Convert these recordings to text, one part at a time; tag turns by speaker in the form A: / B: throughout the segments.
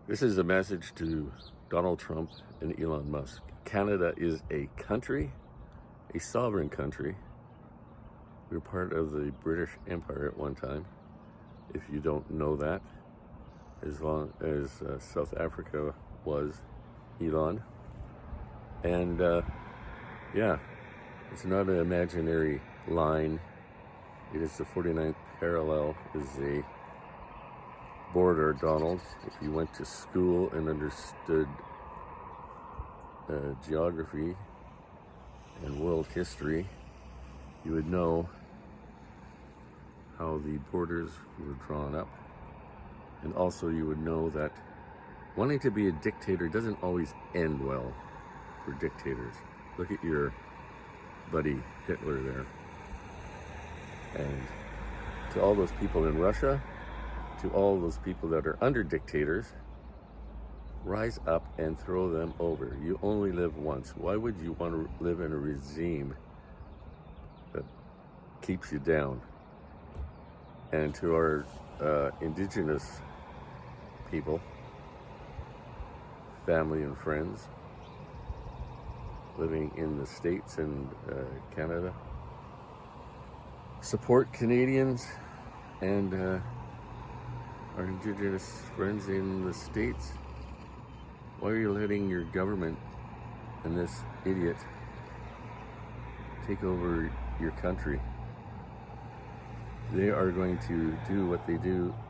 A: This is a message to Donald Trump and Elon Musk. Canada is a country, a sovereign country. We were part of the British Empire at one time. If you don't know that, as long as South Africa was, Elon. And yeah, it's not an imaginary line. It is the 49th parallel, is a border, Donald. If you went to school and understood geography and world history, you would know how the borders were drawn up. And also you would know that wanting to be a dictator doesn't always end well for dictators. Look at your buddy Hitler there. And to all those people in Russia, to all those people that are under dictators, rise up and throw them over. You only live once. Why would you want to live in a regime that keeps you down? And to our indigenous people, family and friends living in the States and Canada, support Canadians and our indigenous friends in the States. Why are you letting your government and this idiot take over your country? They are going to do what they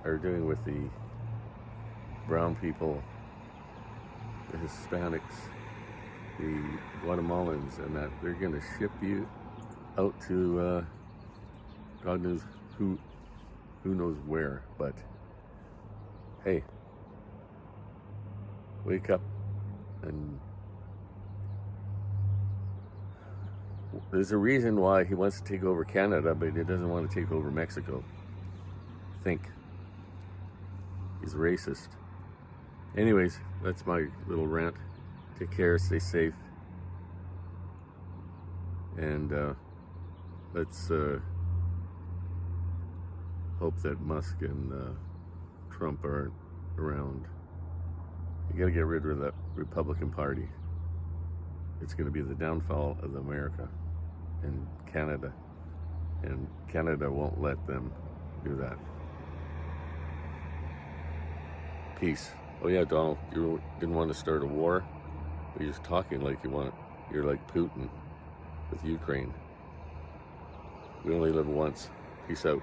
A: are doing with the brown people, the Hispanics, the Guatemalans, and that they're going to ship you out to God knows who knows where. But hey, wake up. And there's a reason why he wants to take over Canada, but he doesn't want to take over Mexico. Think. He's racist. Anyways, that's my little rant. Take care, stay safe, and let's hope that Musk and Trump aren't around. You gotta get rid of that Republican Party. It's gonna be the downfall of America and Canada. And Canada won't let them do that. Peace. Oh yeah, Donald, you didn't want to start a war, but you're just talking like you're like Putin with Ukraine. We only live once. Peace out.